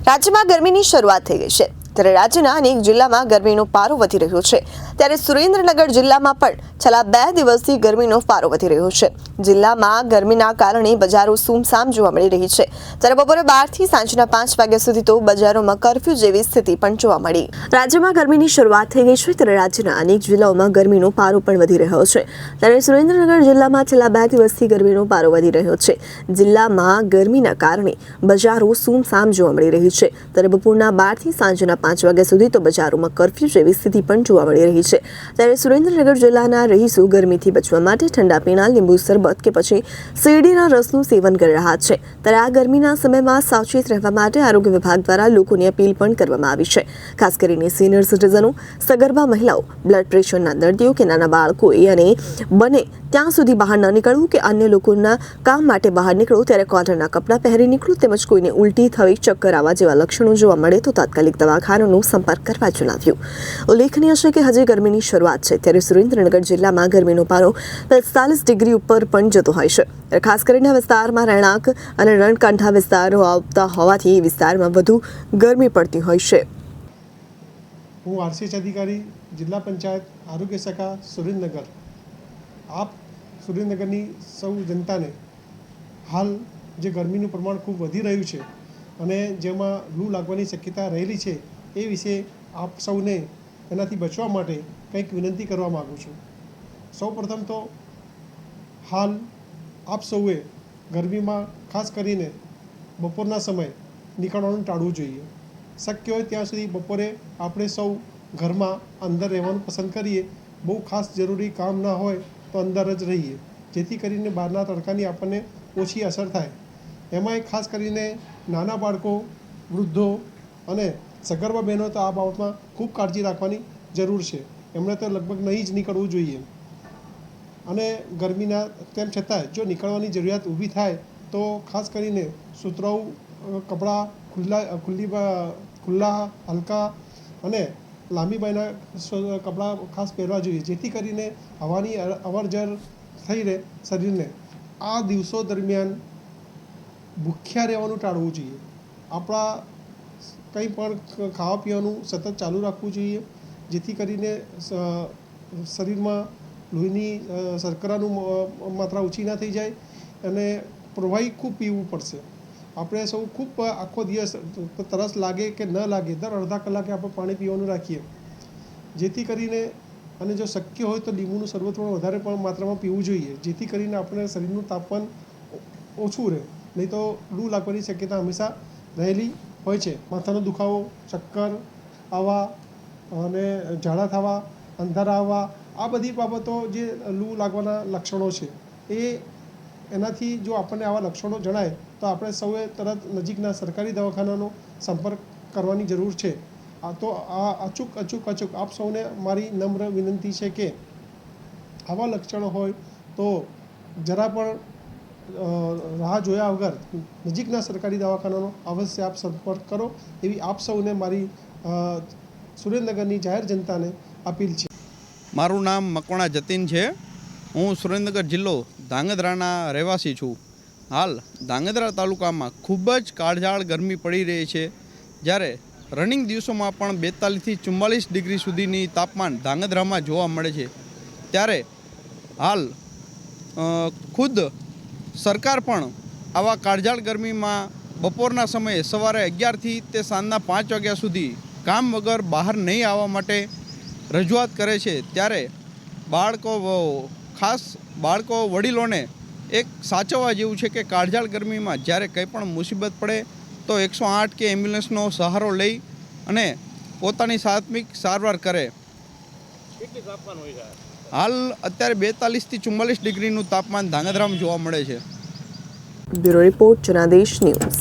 રાજ્યમાં ગરમીની શરૂઆત થઈ ગઈ છે ત્યારે રાજ્યના અનેક જિલ્લામાં ગરમીનો પારો વધી રહ્યો છે ત્યારે સુરેન્દ્રનગર જિલ્લામાં પણ છેલ્લા 2 દિવસથી ગરમીનો પારો વધી રહ્યો છે। જિલ્લામાં ગરમીના કારણે બજારો સૂમસામ જોવા મળી રહી છે ત્યારે બપોરે 12 થી સાંજના 5 વાગ્યા સુધી તો બજારોમાં કર્ફ્યુ જેવી સ્થિતિ પણ જોવા મળી। રાજ્યમાં ગરમીની શરૂઆત થઈ ગઈ છે ત્યારે રાજ્યના અનેક જિલ્લાઓમાં ગરમીનો પારો પણ વધી રહ્યો છે ત્યારે સુરેન્દ્રનગર જિલ્લામાં છેલ્લા 2 દિવસથી ગરમીનો પારો વધી રહ્યો છે। જિલ્લામાં ગરમીના કારણે બજારો સૂમસામ જોવા મળી રહી છે ત્યારે બપોરના 12 થી સાંજના 5 વાગ્યા સુધી તો બજારોમાં કર્ફ્યુ જેવી સ્થિતિ પણ જોવા મળી રહી છે ત્યારે સુરેન્દ્રનગર જિલ્લાના રહીશો ગરમીથી બચવા માટે ઠંડા પીણા, લીંબુ શરબત કે પછી શેરડીના રસનું સેવન કરી રહ્યા છે ત્યારે આ ગરમીના સમયમાં સાવચેત રહેવા માટે આરોગ્ય વિભાગ દ્વારા લોકોની અપીલ પણ કરવામાં આવી છે। ખાસ કરીને સિનિયર સિટીઝનો, સગર્ભા મહિલાઓ, બ્લડ પ્રેશરના દર્દીઓ કે નાના બાળકોએ અને બને ત્યાં સુધી બહાર ન નીકળવું કે અન્ય લોકોના કામ માટે બહાર નીકળો ત્યારે કોટનના કપડાં પહેરી નીકળો તેમજ કોઈને ઉલટી થવી, ચક્કર આવવા જેવા લક્ષણો જોવા મળે તો તાત્કાલિક દવાખાનાનો સંપર્ક કરવા જણાવ્યું। ઉલ્લેખનીય છે કે હજી ગરમીની શરૂઆત છે ત્યારે સુરેન્દ્રનગર જિલ્લામાં ગરમીનો પારો 45 ડિગ્રી ઉપર પણ જતો હોય છે। ખાસ કરીને વિસ્તારમાં રહેણાંક અને રણકાંઠા વિસ્તારો આવતા હોવાથી વિસ્તારમાં વધુ ગરમી પડતી હોય છે। હું આરસીએચ અધિકારી, જિલ્લા પંચાયત આરોગ્ય શાખા સુરેન્દ્રનગર આપ સુરેન્દ્રનગરની સૌ જનતાને હાલ જે ગરમીનું પ્રમાણ ખૂબ વધી રહ્યું છે અને જેમાં લૂ લાગવાની શક્યતા રહેલી છે એ વિશે આપ સૌને એનાથી બચવા માટે કંઈક વિનંતી કરવા માગું છું। સૌપ્રથમ તો હાલ આપ સૌએ ગરમીમાં ખાસ કરીને બપોરના સમયે નીકળવાનું ટાળવું જોઈએ। શક્ય હોય ત્યાં સુધી બપોરે આપણે સૌ ઘરમાં અંદર રહેવાનું પસંદ કરીએ। બહુ ખાસ જરૂરી કામ ના હોય તો અંદર જ રહીએ જેથી કરીને બહારના તડકાની આપણને ઓછી અસર થાય। એમાંય ખાસ કરીને નાના બાળકો, વૃદ્ધો અને સગર્ભા બહેનો તો આ બાબતમાં ખૂબ કાળજી રાખવાની જરૂર છે। એમણે તો લગભગ નહીં જ નીકળવું જોઈએ અને ગરમીના તેમ છતાંય જો નીકળવાની જરૂરિયાત ઊભી થાય તો ખાસ કરીને સુતરાઉ કપડાં, ખુલ્લા હલકા અને લાંબી બાયના કપડાં ખાસ પહેરવા જોઈએ જેથી કરીને હવાની અવરજવર થઈ રહે શરીરને। આ દિવસો દરમિયાન ભૂખ્યા રહેવાનું ટાળવું જોઈએ। આપણા કંઈ પણ ખાવા પીવાનું સતત ચાલુ રાખવું જોઈએ જેથી કરીને શરીરમાં લોહીની શર્કરાનું માત્રા ઓછી ના થઈ જાય અને પ્રવાહી ખૂબ પીવું પડશે। આપણે સૌ ખૂબ આખો દિવસ તરસ લાગે કે ન લાગે દર અડધા કલાકે આપણે પાણી પીવાનું રાખીએ જેથી કરીને અને જો શક્ય હોય તો લીંબુનું શરબત પણ વધારે પણ માત્રામાં પીવું જોઈએ જેથી કરીને આપણે શરીરનું તાપમાન ઓછું રહે, નહીં તો લૂ લાગવાની શક્યતા હંમેશા રહેલી હોય છે। માથાનો દુખાવો, ચક્કર આવવા અને ઝાડા થવા, અંધારા આવવા આ બધી બાબતો જે લૂ લાગવાના લક્ષણો છે એનાથી જો આપણને આવા લક્ષણો જણાય તો આપણે સૌએ તરત નજીકના સરકારી દવાખાનાનો સંપર્ક કરવાની જરૂર છે। તો આ અચૂક આપ સૌને મારી નમ્ર વિનંતી છે કે આવા લક્ષણો હોય તો જરા પણ રાહ જોયા વગર નજીકના સરકારી દવાખાનાનો અવશ્ય આપ સંપર્ક કરો એવી આપ સૌને મારી સુરેન્દ્રનગરની જાહેર જનતાને અપીલ છે। મારું નામ મકવાણા જતીન છે। હું સુરેન્દ્રનગર જિલ્લો ધાંગધ્રાના રહેવાસી છું। હાલ ધાંગધ્રા તાલુકામાં ખૂબ જ કાળઝાળ ગરમી પડી રહી છે જ્યારે રનિંગ દિવસોમાં પણ 42 થી 44 ડિગ્રી સુધીની તાપમાન ધાંગધ્રામાં જોવા મળે છે ત્યારે હાલ ખુદ સરકાર પણ આવા કાળઝાળ ગરમીમાં બપોરના સમયે સવારે 11 થી તે સાંજના 5 વાગ્યા સુધી કામ વગર બહાર નહીં આવવા માટે રજૂઆત કરે છે ત્યારે ખાસ બાળકો, વડીલોને એક સાચવવા જેવું છે કે કાળઝાળ ગરમીમાં જ્યારે કંઈ પણ મુસીબત પડે તો 108 કે એમ્બ્યુલન્સનો સહારો લઈ અને પોતાની પ્રાથમિક સારવાર કરે। હાલ અત્યારે 42 થી 44 ડિગ્રીનું તાપમાન ધાંગધ્રામાં જોવા મળે છે। Bureau report Janadesh news.